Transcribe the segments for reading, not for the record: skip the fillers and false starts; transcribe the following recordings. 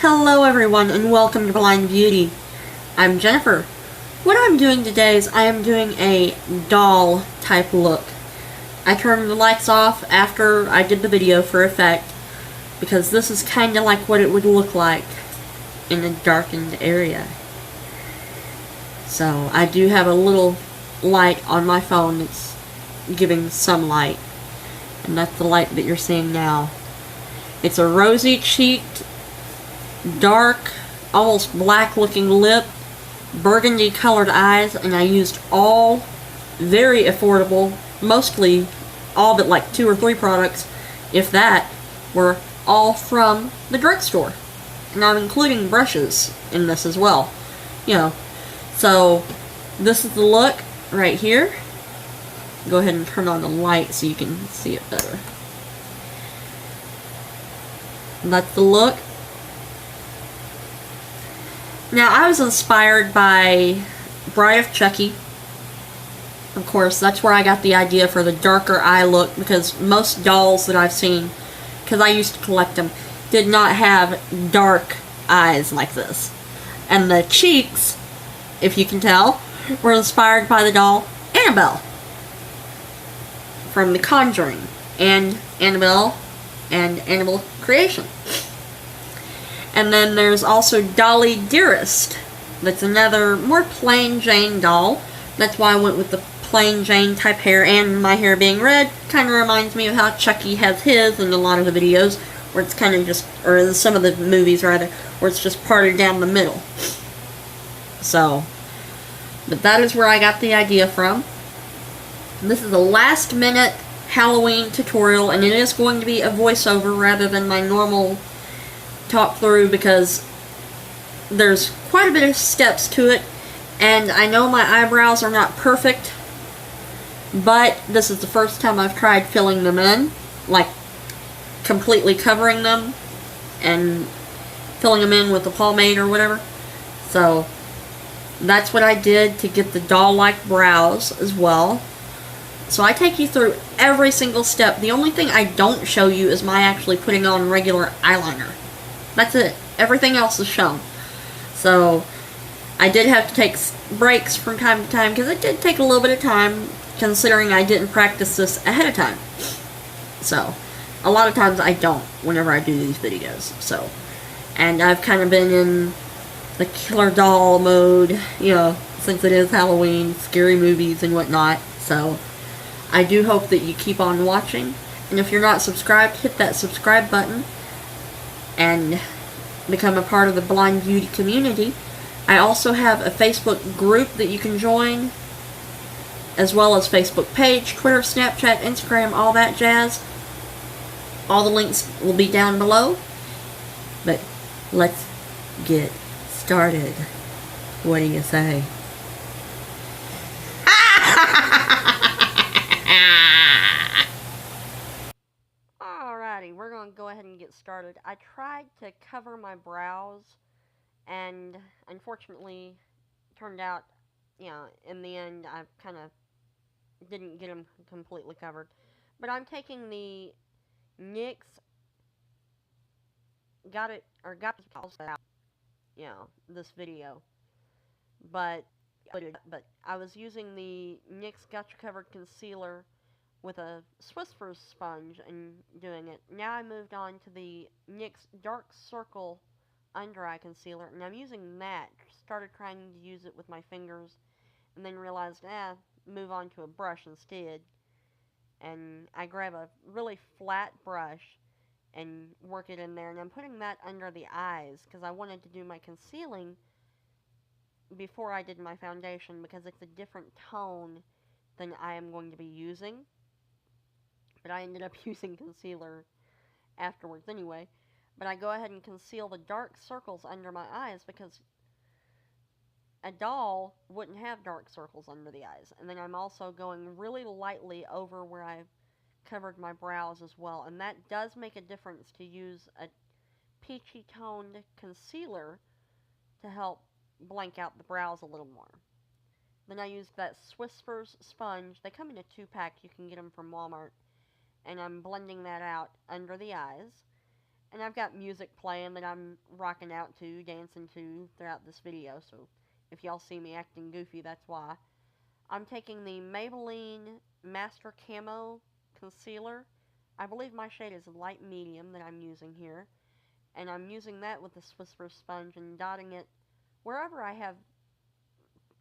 Hello everyone and welcome to Blind Beauty. I'm Jennifer. What I'm doing today is I am doing a doll type look. I turned the lights off after I did the video for effect because this is kind of like what it would look like in a darkened area. So I do have a little light on my phone that's giving some light, and that's the light that you're seeing now. It's a rosy cheeked, dark, almost black looking lip, burgundy colored eyes, and I used all very affordable, mostly all but like 2 or 3 products, if that, were all from the drugstore. And I'm including brushes in this as well. So this is the look right here. Go ahead and turn on the light so you can see it better. And that's the look. Now, I was inspired by Bride of Chucky. Of course, that's where I got the idea for the darker eye look, because most dolls that I've seen, because I used to collect them, did not have dark eyes like this. And the cheeks, if you can tell, were inspired by the doll Annabelle from The Conjuring and Annabelle and Annabelle Creation. And then there's also Dolly Dearest. That's another more plain Jane doll. That's why I went with the plain Jane type hair, and my hair being red kind of reminds me of how Chucky has his in a lot of the videos, where it's kind of just, or in some of the movies rather, where it's just parted down the middle. So, but that is where I got the idea from. This is a last minute Halloween tutorial, and it is going to be a voiceover rather than my normal talk through, because there's quite a bit of steps to it, and I know my eyebrows are not perfect, but this is the first time I've tried filling them in, like completely covering them and filling them in with the pomade or whatever. So that's what I did to get the doll-like brows as well. So I take you through every single step. The only thing I don't show you is my actually putting on regular eyeliner. That's it. Everything else is shown. So I did have to take breaks from time to time, because it did take a little bit of time, considering I didn't practice this ahead of time. So a lot of times I don't whenever I do these videos. So, and I've kind of been in the killer doll mode, since it is Halloween, scary movies and whatnot. So I do hope that you keep on watching. And if you're not subscribed, hit that subscribe button and become a part of the Blind Beauty community. I also have a Facebook group that you can join, as well as Facebook page, Twitter, Snapchat, Instagram, all that jazz. All the links will be down below. But let's get started. What do you say? Alrighty, we're going to go ahead and get started. I tried to cover my brows, and unfortunately turned out, in the end I kind of didn't get them completely covered. But I'm taking the NYX, got it out, this video. But I was using the NYX Gotcha Covered Concealer with a Swiffer's sponge and doing it. Now I moved on to the NYX Dark Circle Under Eye Concealer, and I'm using that. Started trying to use it with my fingers, and then realized, move on to a brush instead. And I grab a really flat brush and work it in there, and I'm putting that under the eyes, because I wanted to do my concealing before I did my foundation, because it's a different tone than I am going to be using. But I ended up using concealer afterwards anyway. But I go ahead and conceal the dark circles under my eyes, because a doll wouldn't have dark circles under the eyes. And then I'm also going really lightly over where I've covered my brows as well. And that does make a difference to use a peachy toned concealer to help blank out the brows a little more. Then I used that Swiffer's sponge. They come in a 2-pack. You can get them from Walmart. And I'm blending that out under the eyes. And I've got music playing that I'm rocking out to, dancing to throughout this video, so if y'all see me acting goofy, that's why. I'm taking the Maybelline Master Camo Concealer. I believe my shade is light medium that I'm using here. And I'm using that with the Swiss Press sponge and dotting it wherever I have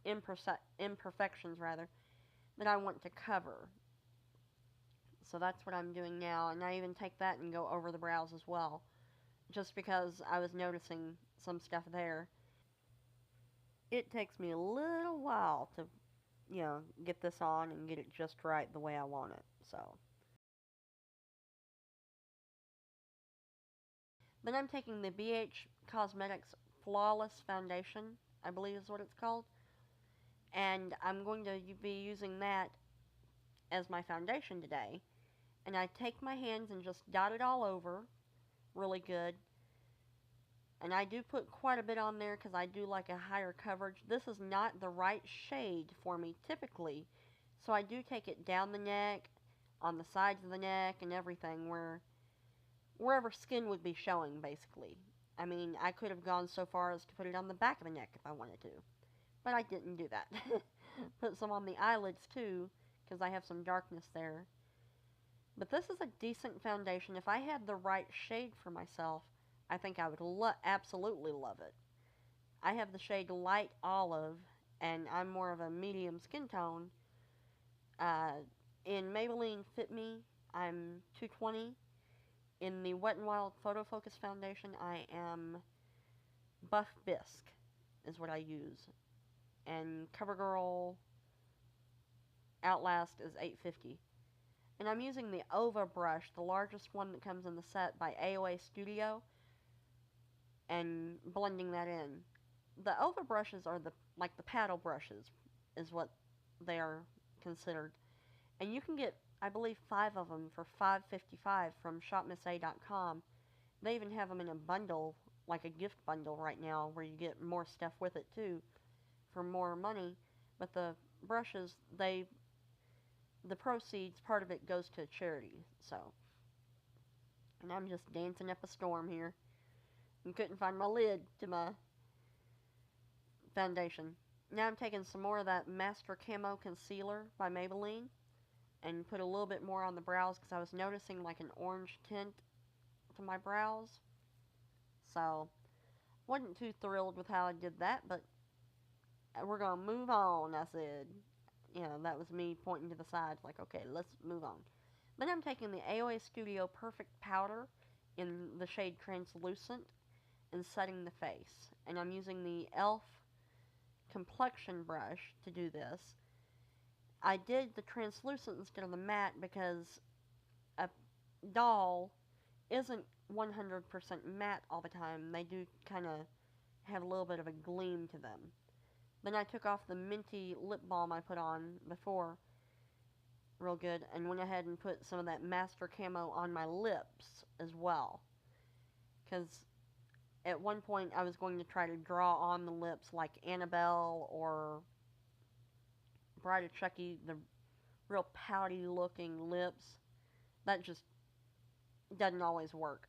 imperfections that I want to cover. So that's what I'm doing now, and I even take that and go over the brows as well, just because I was noticing some stuff there. It takes me a little while to, get this on and get it just right the way I want it, so. Then I'm taking the BH Cosmetics Flawless Foundation, I believe is what it's called, and I'm going to be using that as my foundation today. And I take my hands and just dot it all over really good. And I do put quite a bit on there because I do like a higher coverage. This is not the right shade for me typically, so I do take it down the neck, on the sides of the neck, and everything wherever skin would be showing, basically. I mean, I could have gone so far as to put it on the back of the neck if I wanted to, but I didn't do that. Put some on the eyelids too, because I have some darkness there. But this is a decent foundation. If I had the right shade for myself, I think I would absolutely love it. I have the shade Light Olive, and I'm more of a medium skin tone. In Maybelline Fit Me, I'm 220. In the Wet n Wild Photo Focus Foundation, I am Buff Bisque, is what I use. And CoverGirl Outlast is 850. And I'm using the Ova brush, the largest one that comes in the set by AOA Studio, and blending that in. The Ova brushes are like the paddle brushes, is what they are considered. And you can get, I believe, 5 of them for $5.55 from shopmissa.com. They even have them in a bundle, like a gift bundle right now, where you get more stuff with it too, for more money. But the brushes, the proceeds, part of it goes to charity, so. And I'm just dancing up a storm here. And couldn't find my lid to my foundation. Now I'm taking some more of that Master Camo Concealer by Maybelline and put a little bit more on the brows because I was noticing like an orange tint to my brows. So, wasn't too thrilled with how I did that, but we're going to move on, I said. That was me pointing to the sides, like, okay, let's move on. Then I'm taking the AOA Studio Perfect Powder in the shade Translucent and setting the face. And I'm using the e.l.f. complexion brush to do this. I did the translucent instead of the matte because a doll isn't 100% matte all the time. They do kind of have a little bit of a gleam to them. Then I took off the minty lip balm I put on before, real good, and went ahead and put some of that Master Camo on my lips as well. Because at one point I was going to try to draw on the lips like Annabelle or Bride of Chucky, the real pouty looking lips. That just doesn't always work.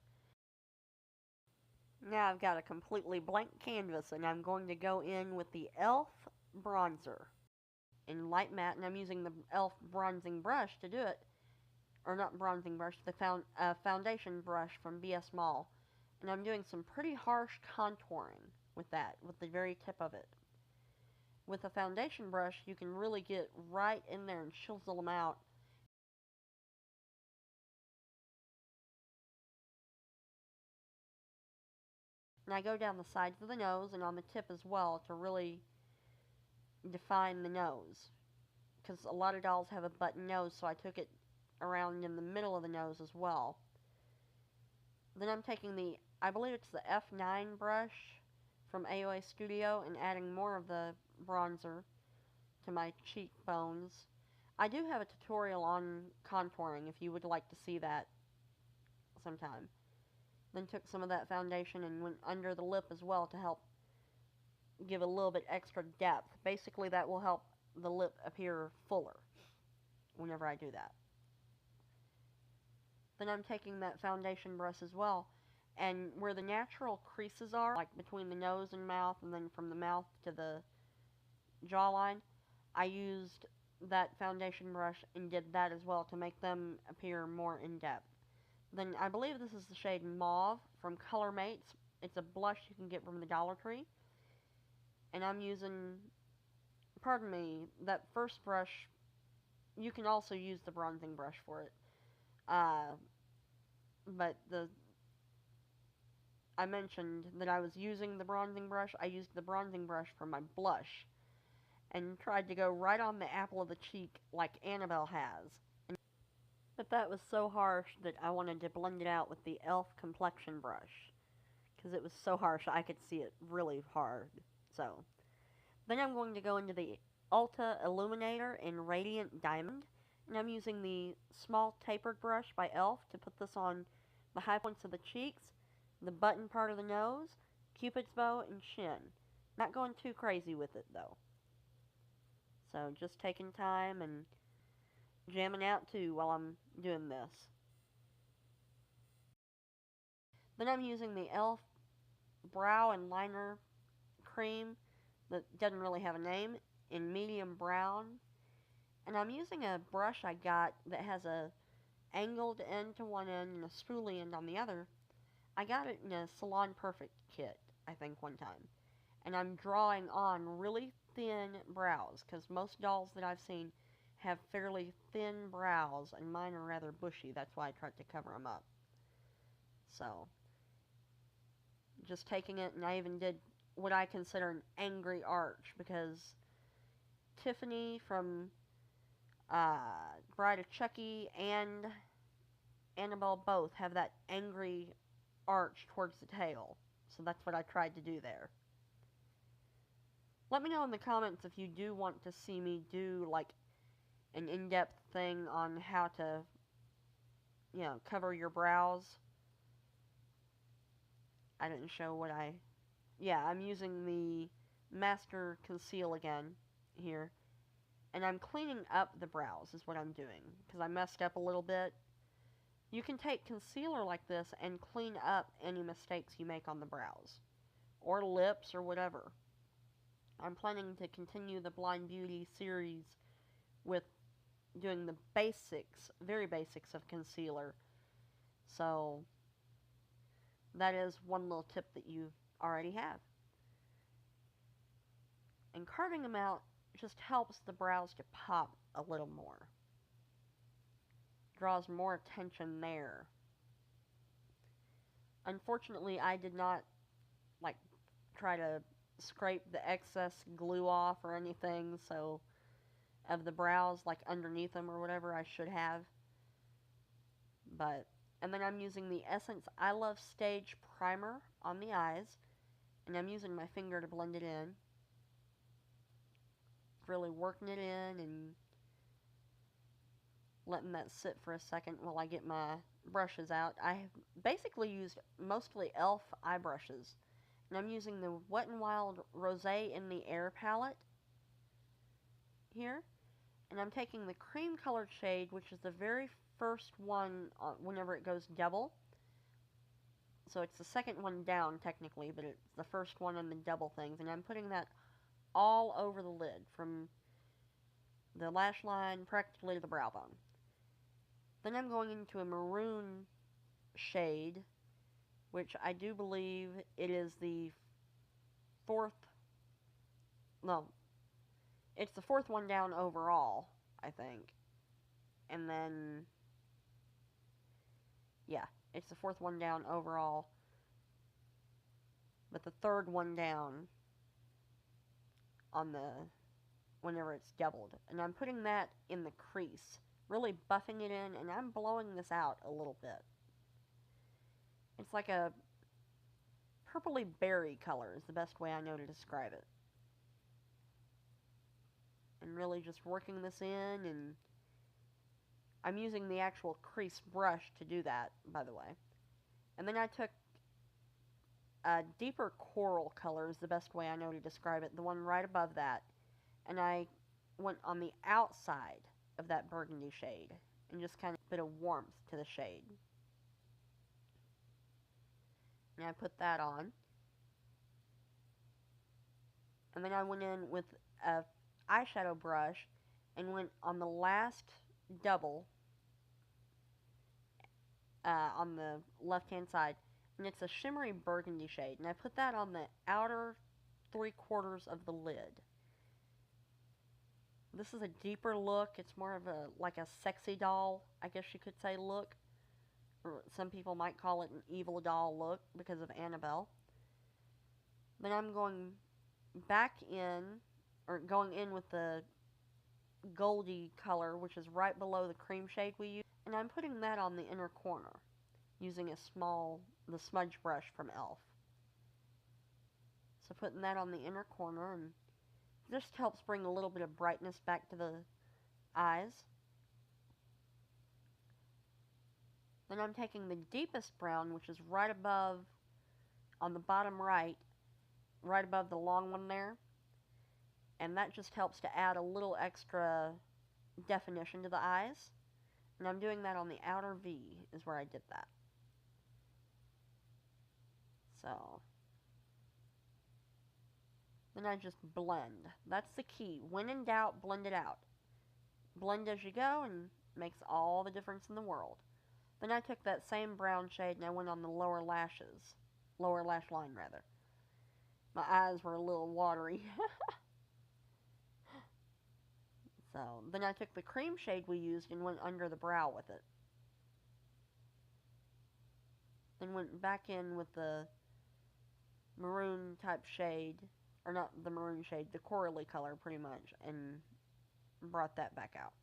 Now I've got a completely blank canvas and I'm going to go in with the e.l.f. bronzer in light matte, and I'm using the e.l.f. bronzing brush to do it. Or not bronzing brush, the foundation brush from BS Mall. And I'm doing some pretty harsh contouring with that, with the very tip of it. With a foundation brush, you can really get right in there and chisel them out. And I go down the sides of the nose and on the tip as well to really define the nose. Because a lot of dolls have a button nose, so I took it around in the middle of the nose as well. Then I'm taking the, I believe it's the F9 brush from AOA Studio and adding more of the bronzer to my cheekbones. I do have a tutorial on contouring if you would like to see that sometime. Then took some of that foundation and went under the lip as well to help give a little bit extra depth. Basically that will help the lip appear fuller whenever I do that. Then I'm taking that foundation brush as well And where the natural creases are, like between the nose and mouth, and then from the mouth to the jawline, I used that foundation brush and did that as well to make them appear more in-depth. Then I believe this is the shade Mauve from Color Mates. It's a blush you can get from the Dollar Tree. And I'm using, pardon me, that first brush. You can also use the bronzing brush for it. But I mentioned that I was using the bronzing brush. I used the bronzing brush for my blush and tried to go right on the apple of the cheek like Annabelle has. But that was so harsh that I wanted to blend it out with the e.l.f. complexion brush, because it was so harsh I could see it really hard. So, then I'm going to go into the Ulta Illuminator in Radiant Diamond, and I'm using the small tapered brush by e.l.f. to put this on the high points of the cheeks, the button part of the nose, Cupid's bow, and chin. Not going too crazy with it, though. So, just taking time and jamming out, too, while I'm doing this. Then I'm using the e.l.f. brow and liner cream that doesn't really have a name in medium brown. And I'm using a brush I got that has a angled end to one end and a spoolie end on the other. I got it in a Salon Perfect kit, I think, one time. And I'm drawing on really thin brows, because most dolls that I've seen have fairly thin brows, and mine are rather bushy. That's why I tried to cover them up. So, just taking it, and I even did what I consider an angry arch, because Tiffany from Bride of Chucky and Annabelle both have that angry arch towards the tail. So that's what I tried to do there. Let me know in the comments if you do want to see me do like an in-depth thing on how to, cover your brows. I didn't show what yeah, I'm using the Master Conceal again here. And I'm cleaning up the brows is what I'm doing, because I messed up a little bit. You can take concealer like this and clean up any mistakes you make on the brows, or lips, or whatever. I'm planning to continue the Blind Beauty series with doing the basics, very basics of concealer. So, that is one little tip that you already have. And carving them out just helps the brows to pop a little more. Draws more attention there. Unfortunately, I did not, try to scrape the excess glue off or anything, so, of the brows, underneath them or whatever I should have. And then I'm using the Essence I Love Stage Primer on the eyes, and I'm using my finger to blend it in. Really working it in and letting that sit for a second while I get my brushes out. I basically used mostly e.l.f. eye brushes, and I'm using the Wet n Wild Rosé in the Air palette here, and I'm taking the cream colored shade, which is the very first one whenever it goes double. So it's the second one down technically, but it's the first one in the double things, and I'm putting that all over the lid, from the lash line practically to the brow bone. Then I'm going into a maroon shade, which I do believe it is the it's the fourth one down overall, I think. And then, yeah, it's the fourth one down overall, but the third one down on whenever it's doubled. And I'm putting that in the crease, really buffing it in, and I'm blowing this out a little bit. It's like a purpley berry color is the best way I know to describe it. And really just working this in, and I'm using the actual crease brush to do that, by the way. And then I took a deeper coral color is the best way I know to describe it, the one right above that, and I went on the outside of that burgundy shade and just kind of put a bit of warmth to the shade. and I put that on. And then I went in with a eyeshadow brush and went on the last double on the left-hand side, and it's a shimmery burgundy shade, and I put that on the outer 3/4 of the lid. This is a deeper look. It's more of a, like a sexy doll, I guess you could say, look. Or some people might call it an evil doll look because of Annabelle. Then I'm going back in, or going in with the goldy color, which is right below the cream shade we used, and I'm putting that on the inner corner using the smudge brush from e.l.f. So putting that on the inner corner, and just helps bring a little bit of brightness back to the eyes. Then I'm taking the deepest brown, which is right above, on the bottom right above the long one there, and that just helps to add a little extra definition to the eyes. And I'm doing that on the outer V, is where I did that. So then I just blend. That's the key. When in doubt, blend it out. Blend as you go, and makes all the difference in the world. Then I took that same brown shade and I went on the lower lashes. Lower lash line, rather. My eyes were a little watery. So, then I took the cream shade we used and went under the brow with it. Then went back in with the maroon type shade, or not the maroon shade, the corally color pretty much, and brought that back out.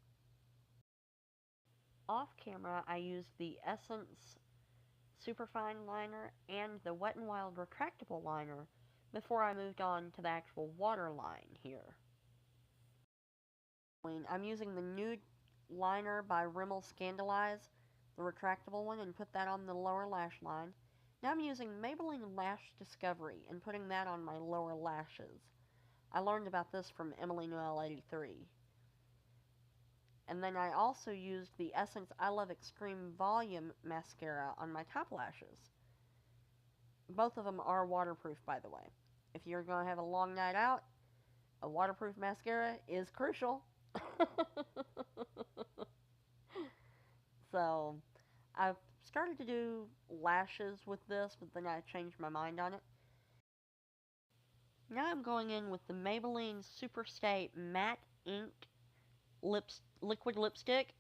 Off camera, I used the Essence Superfine liner and the Wet n Wild retractable liner before I moved on to the actual water line here. I'm using the nude liner by Rimmel Scandaleyes, the retractable one, and put that on the lower lash line. Now I'm using Maybelline Lash Discovery and putting that on my lower lashes. I learned about this from Emily Noel 83. And then I also used the Essence I Love Extreme Volume Mascara on my top lashes. Both of them are waterproof, by the way. If you're going to have a long night out, a waterproof mascara is crucial. So, I've started to do lashes with this, but then I changed my mind on it. Now I'm going in with the Maybelline Superstay Matte Ink Liquid Lipstick,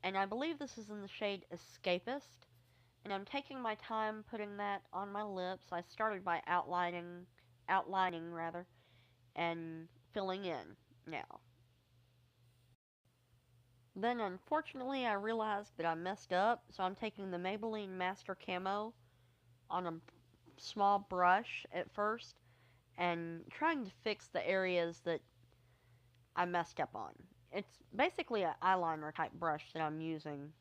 and I believe this is in the shade Escapist, and I'm taking my time putting that on my lips. I started by outlining rather, and filling in now. Then, unfortunately, I realized that I messed up, so I'm taking the Maybelline Master Camo on a small brush at first, and trying to fix the areas that I messed up on. It's basically an eyeliner type brush that I'm using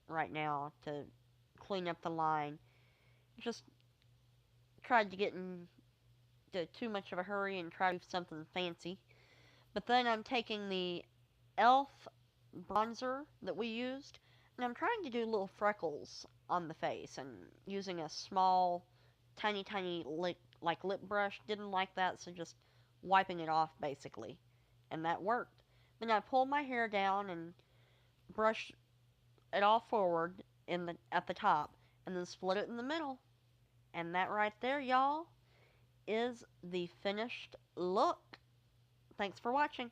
right now to clean up the line. Just tried to get into too much of a hurry and try to do something fancy. But then I'm taking the e.l.f. bronzer that we used, and I'm trying to do little freckles on the face, and using a small, tiny lip brush. Didn't like that, so just wiping it off, basically. And that worked. Then I pulled my hair down and brushed it all forward at the top, and then split it in the middle. And that right there, y'all, is the finished look. Thanks for watching.